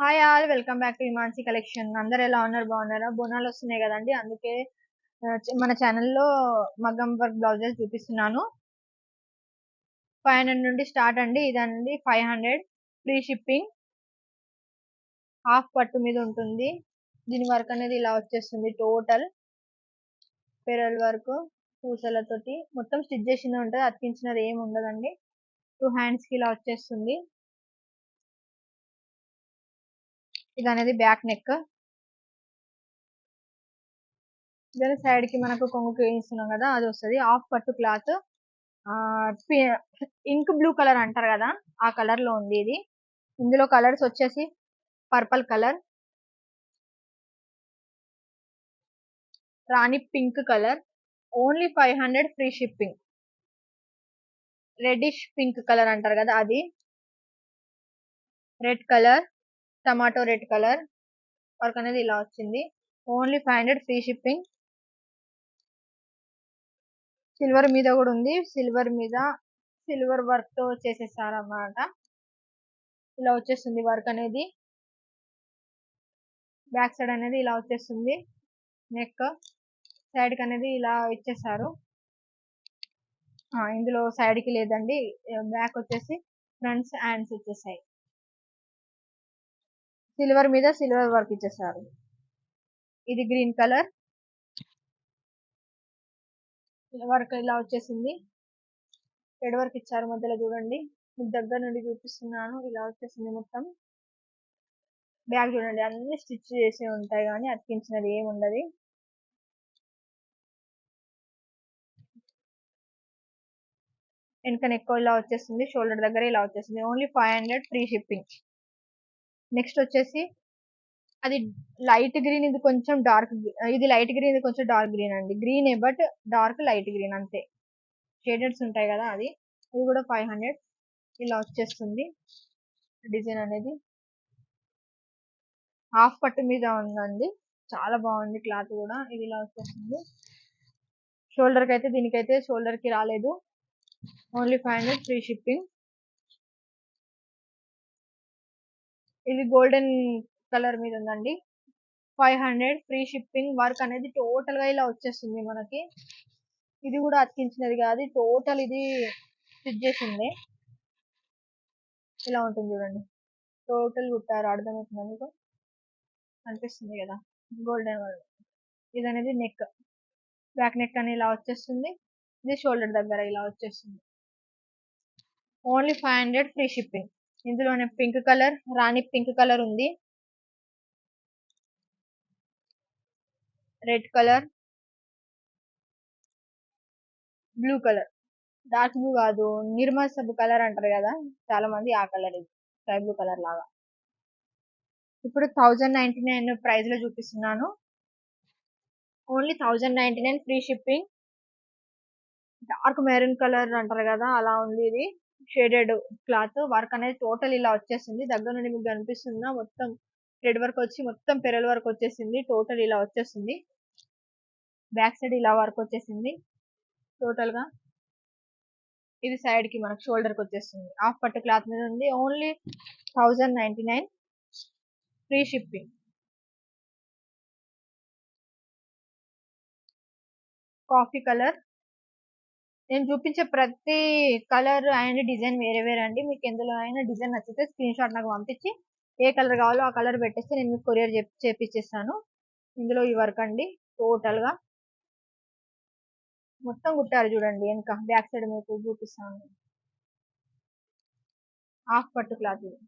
Hi all welcome back to Himansi collection. అందరు ఎలా ఉన్నారు? బాగున్నారా? బోనాలు వస్తున్నాయి కదండి, అందుకే మన ఛానల్లో మగ్గం వర్క్ బ్లౌజెస్ చూపిస్తున్నాను. 500 నుండి స్టార్ట్ అండి. ఇదండి 500 ఫ్రీ షిప్పింగ్, హాఫ్ పట్టు మీద ఉంటుంది. దీని వర్క్ అనేది ఇలా వచ్చేస్తుంది. టోటల్ పెరల్ వర్క్ పూసలతోటి మొత్తం స్టిచ్ చేసింది ఉంటుంది, అతికించినది ఏమి ఉండదండి. 2 హ్యాండ్స్ కి ఇలా వచ్చేస్తుంది. ఇది అనేది బ్యాక్ నెక్. దాని సైడ్ కి మనకు కొంగుకి వేయిస్తున్నాం కదా, అది వస్తుంది. హాఫ్ పట్టు క్లాత్, ఇంక్ బ్లూ కలర్ అంటారు కదా, ఆ కలర్ లో ఉంది ఇది. ఇందులో కలర్స్ వచ్చేసి purple colour, rani pink colour, only 500 free shipping. Reddish pink colour అంటారు కదా అది, red colour, tomato red colour work అనేది ఇలా వచ్చింది. Only 500 free shipping. సిల్వర్ మీద కూడా ఉంది. సిల్వర్ మీద సిల్వర్ వర్క్ తో చేసేసారు అన్నమాట. ఇలా వచ్చేస్తుంది వర్క్ అనేది. బ్యాక్ సైడ్ అనేది ఇలా వచ్చేస్తుంది. నెక్ సైడ్ కి అనేది ఇలా ఇచ్చేసారు. ఇందులో సైడ్ కి లేదండి, బ్యాక్ వచ్చేసి ఫ్రంట్స్ హ్యాండ్స్ వచ్చేసాయి. సిల్వర్ మీద సిల్వర్ వర్క్ ఇచ్చేసారు. ఇది గ్రీన్ కలర్ వర్క్ ఇలా వచ్చేసింది. రెడ్ వర్క్ ఇచ్చారు మధ్యలో చూడండి. మీకు దగ్గర నుండి చూపిస్తున్నాను. ఇలా వచ్చేసింది మొత్తం. బ్యాగ్ చూడండి, అన్ని స్టిచ్ చేసి ఉంటాయి కానీ అతికించినది ఏమి ఉండదు. వెనక నెక్ ఇలా వచ్చేస్తుంది. షోల్డర్ దగ్గర ఇలా వచ్చేస్తుంది. Only 500 free shipping. నెక్స్ట్ వచ్చేసి అది లైట్ గ్రీన్, ఇది కొంచెం డార్క్. ఇది లైట్ గ్రీన్, ఇది కొంచెం డార్క్ గ్రీన్ అండి. గ్రీనే బట్ డార్క్ లైట్ గ్రీన్ అంతే. షేడెడ్స్ ఉంటాయి కదా అది. ఇది కూడా 500 ఇలా వచ్చేస్తుంది. డిజైన్ అనేది హాఫ్ పట్టు మీద ఉందండి. చాలా బాగుంది క్లాత్ కూడా. ఇది ఇలా వచ్చేస్తుంది. షోల్డర్ కి అయితే, దీనికైతే షోల్డర్ కి రాలేదు. Only 500 free shipping. ఇది గోల్డెన్ కలర్ మీద ఉందండి. 500 ఫ్రీ షిప్పింగ్. వర్క్ అనేది టోటల్ గా ఇలా వచ్చేస్తుంది మనకి. ఇది కూడా అతికించినది కాదు, టోటల్ ఇది స్టిచ్ చేసింది. ఇలా ఉంటుంది చూడండి. టోటల్ కుట్టారు. అర్థమవుతుంది మీకు? అనిపిస్తుంది కదా గోల్డెన్ వర్క్. ఇది అనేది నెక్, బ్యాక్ నెక్ అని ఇలా వచ్చేస్తుంది. ఇది షోల్డర్ దగ్గర ఇలా వచ్చేస్తుంది. Only 500 free shipping. ఇందులోనే pink colour, rani pink colour ఉంది, red colour, blue colour. Dark blue కాదు, నిర్మల్ సబ్బు కలర్ అంటారు కదా చాలా మంది, ఆ కలర్. ఇది స్కై బ్లూ కలర్ లాగా. ఇప్పుడు 1099 ప్రైస్ లో చూపిస్తున్నాను. Only 1099 free shipping. Dark maroon colour అంటారు కదా, అలా ఉంది. ఇది షేడెడ్ క్లాత్. వర్క్ అనేది టోటల్ ఇలా వచ్చేసింది. దగ్గర నుండి మీకు కనిపిస్తుందా? మొత్తం థ్రెడ్ వర్క్ వచ్చి మొత్తం పెరల్ వర్క్ వచ్చేసింది. టోటల్ ఇలా వచ్చేసింది. బ్యాక్ సైడ్ ఇలా వర్క్ వచ్చేసింది టోటల్ గా. ఇది సైడ్ కి మనకు షోల్డర్ కి వచ్చేస్తుంది. హాఫ్ పట్టు క్లాత్ మీద ఉంది. Only 1099 free shipping. Coffee colour. నేను చూపించే ప్రతి కలర్ అండ్ డిజైన్ వేరే వేరే అండి. మీకు ఎందులో అయినా డిజైన్ నచ్చితే స్క్రీన్ షాట్ నాకు పంపించి ఏ కలర్ కావాలో ఆ కలర్ పెట్టేస్తే నేను మీకు కొరియర్ చేపిచ్చేస్తాను. ఇందులో ఈ వర్క్ అండి టోటల్ గా మొత్తం కుట్టారు చూడండి. వెనక బ్యాక్ సైడ్ మీకు చూపిస్తాను. హాఫ్ పట్టు క్లాత్ ఇది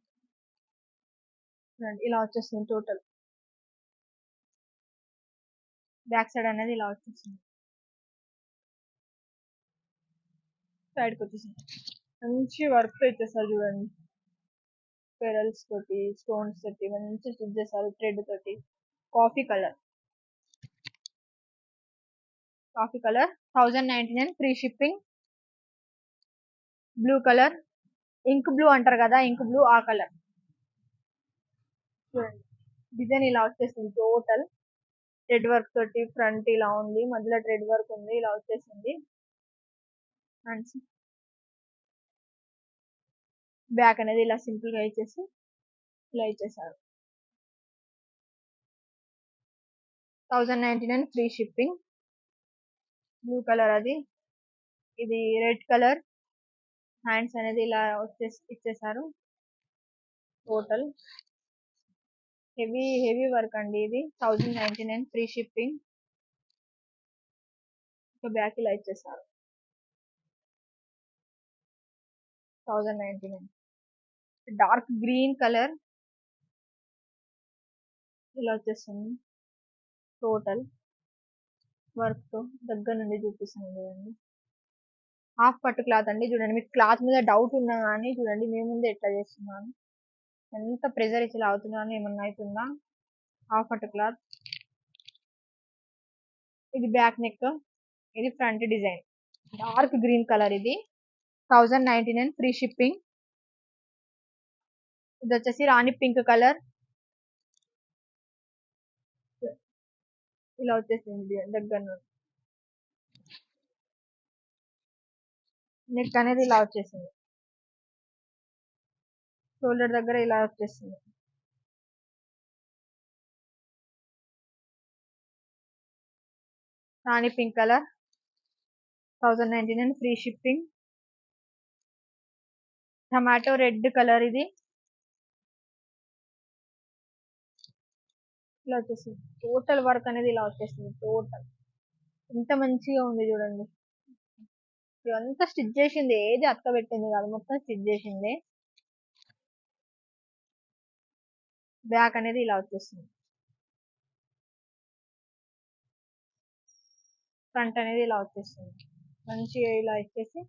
చూడండి, ఇలా వచ్చేస్తుంది టోటల్. బ్యాక్ సైడ్ అనేది ఇలా వచ్చేస్తుంది. సైడ్ కి వచ్చేసింది. మంచి వర్క్ తో ఇచ్చేస్తారు చూడండి. పెరల్స్ తోటి, స్టోన్స్ తోటి మంచి స్టిచ్ చేస్తారు. థ్రెడ్ తోటి. Coffee colour, coffee colour 1099 free shipping. Blue colour, ink blue అంటారు కదా, ఇంక్ బ్లూ ఆ కలర్ చూడండి. డిజైన్ ఇలా వచ్చేసింది టోటల్. థ్రెడ్ వర్క్ తోటి ఫ్రంట్ ఇలా ఉంది, మధ్యలో థ్రెడ్ వర్క్ ఉంది, ఇలా వచ్చేసింది. అండ్ బ్యాక్ అనేది ఇలా సింపుల్ గా ఇచ్చేసి ఇలా ఇచ్చేసారు. 1099 ఫ్రీ షిప్పింగ్. బ్లూ కలర్ అది. ఇది రెడ్ కలర్. హ్యాండ్స్ అనేది ఇలా ఇచ్చేసారు. టోటల్ హెవీ వర్క్ అండి ఇది. 1099 ఫ్రీ షిప్పింగ్. బ్యాక్ ఇలా ఇచ్చేసారు. 1099. డార్క్ గ్రీన్ కలర్ ఇలా వచ్చేస్తుంది. టోటల్ వర్క్ తో దగ్గర నుండి చూపిస్తుంది చూడండి. హాఫ్ పట్టు క్లాత్ అండి. చూడండి, మీకు క్లాత్ మీద డౌట్ ఉన్నా కానీ చూడండి మీ ముందే ఎట్లా చేస్తున్నాను, ఎంత ప్రెజర్ ఇచ్చి లాగుతున్నాను, ఏమన్నా అవుతుందా. హాఫ్ పట్టు క్లాత్. ఇది బ్యాక్ నెక్. ఇది front design. Dark green colour. ఇది 1099 ఫ్రీ షిప్పింగ్. ఇది వచ్చేసి రాణి పింక్ కలర్. ఇలా వచ్చేసింది దగ్గర నుండి. నెక్ అనేది ఇలా వచ్చేసింది. షోల్డర్ దగ్గర ఇలా వచ్చేసింది. Rani pink colour. 1099 free shipping. Tomato red colour. ఇది ఇలా వచ్చేసింది. టోటల్ వర్క్ అనేది ఇలా వచ్చేసింది. టోటల్ ఎంత మంచిగా ఉంది చూడండి. ఇదంతా స్టిచ్ చేసింది, ఏది అక్క పెట్టింది కాదు, మొత్తం స్టిచ్ చేసింది. బ్యాక్ అనేది ఇలా వచ్చేస్తుంది. ఫ్రంట్ అనేది ఇలా వచ్చేస్తుంది. మంచిగా ఇలా ఇచ్చేసి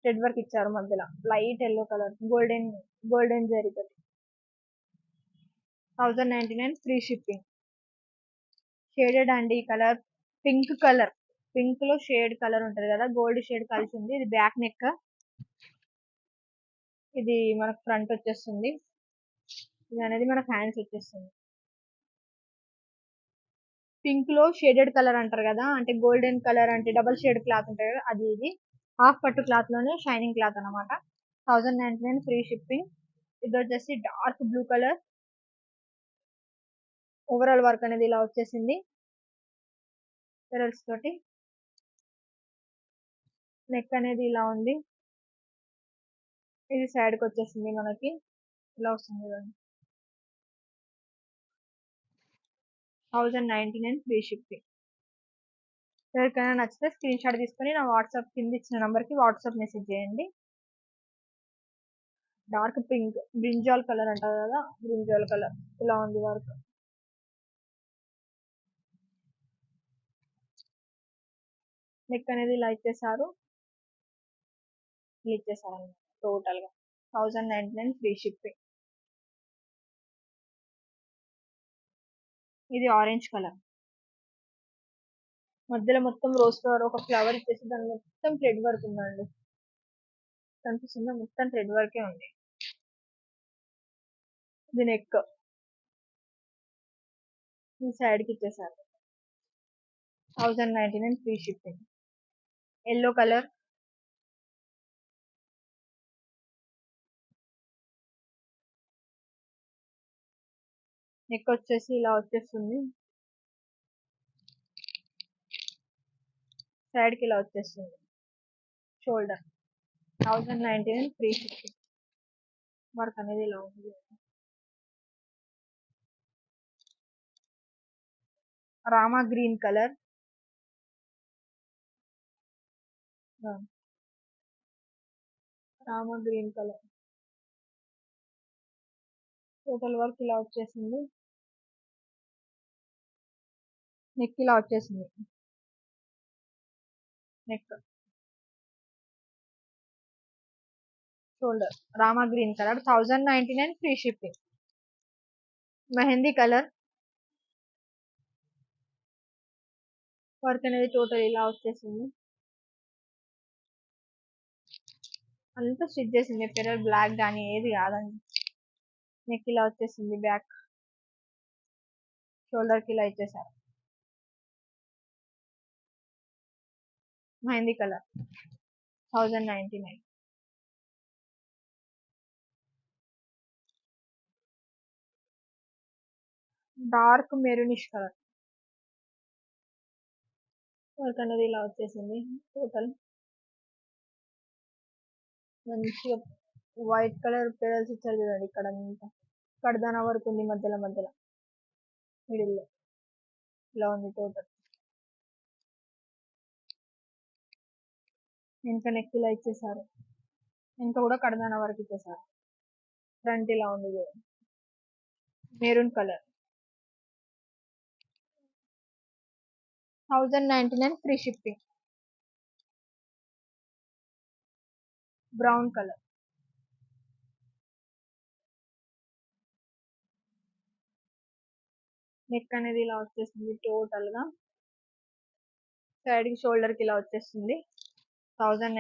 థ్రెడ్ వర్క్ ఇచ్చారు మధ్యలో. లైట్ ఎల్లో కలర్ గోల్డెన్ జరీతో. 1099 ఫ్రీ షిప్పింగ్. షేడెడ్ అండి ఈ కలర్. Pink colour. పింక్ లో షేడ్ కలర్ ఉంటది కదా, గోల్డ్ షేడ్ కలిసి ఉంది. ఇది బ్యాక్ నెక్. ఇది మనకు ఫ్రంట్ వచ్చేస్తుంది. ఇది అనేది మనకు హ్యాండ్స్ వచ్చేస్తుంది. పింక్ లో షేడెడ్ కలర్ అంటారు కదా, అంటే గోల్డెన్ కలర్ అంటే డబల్ షేడ్ క్లాత్ ఉంటుంది కదా, అది ఇది. హాఫ్ పట్టు క్లాత్ లోనే షైనింగ్ క్లాత్ అనమాట. 1099 ఫ్రీ షిప్పింగ్. ఇది వచ్చేసి dark blue colour. Overall work అనేది ఇలా వచ్చేసింది పెరల్స్ తోటి. నెక్ అనేది ఇలా ఉంది. ఇది సైడ్ కి వచ్చేసింది మనకి. ఇలా వస్తుంది చూడండి. 1099 ఫ్రీ షిప్పింగ్. ఎవరికైనా నచ్చితే స్క్రీన్ షాట్ తీసుకొని నా వాట్సాప్ కింద ఇచ్చిన నంబర్ కి వాట్సాప్ మెసేజ్ చేయండి. డార్క్ పింక్ బ్రింజాల్ కలర్ అంటారు కదా, బ్రింజాల్ కలర్. ఇలా ఉంది వర్క్. నెక్ అనేది ఇలా ఇచ్చేసారు. ఇలా ఇచ్చేసారు అనమాట టోటల్ గా. 1099 ఫ్రీ షిప్పింగ్. ఇది ఆరెంజ్ కలర్. మధ్యలో మొత్తం రోజ్ ఫ్లవర్ ఒక ఫ్లవర్ ఇచ్చేసి దాని మొత్తం థ్రెడ్ వర్క్ ఉందండి. కనిపిస్తుందా, మొత్తం థ్రెడ్ వర్కే ఉంది. ఇది నెక్. ఈ సైడ్ కి ఇచ్చేసారు. 1099 free shipping. Yellow colour. Neck వచ్చేసి ఇలా వచ్చేస్తుంది. సైడ్ కి ఇలా వచ్చేస్తుంది. షోల్డర్. 1099 free shipping. వర్క్ అనేది ఇలా ఉంది. Rama green colour. Rama green colour. Total work ఇలా వచ్చేసింది. నెక్ ఇలా వచ్చేసింది. Neck. Shoulder. Rama green colour. 1099 free shipping. Mehndi colour. Work అనేది టోటల్ ఇలా వచ్చేసింది. అంతా స్టిచ్ చేసింది, పెరల్ బ్లాక్ కానీ ఏది కాదండి. నెక్ ఇలా వచ్చేసింది. బ్యాక్. షోల్డర్ కి ఇలా ఇచ్చేసారు. Mehndi colour. 1099. Dark maroonish colour. Work అనేది ఇలా వచ్చేసింది. టోటల్ మంచిగా వైట్ కలర్ పెరల్స్ ఇచ్చారు చూడండి. ఇక్కడ అంతా కడదానా వర్క్ ఉంది మధ్యలో మధ్యలో మిడిల్ లో ఇలా ఉంది టోటల్. వెనక నెక్ ఇలా ఇచ్చేసారు. వెనక కూడా కడదానా వర్క్ ఇచ్చేసారు. ఫ్రంట్ ఇలా ఉంది maroon colour 1099 free shipping. Brown colour neck అనేది ఇలా వచ్చేసింది టోటల్ గా. సైడ్ కి షోల్డర్ కి ఇలా వచ్చేస్తుంది. 1000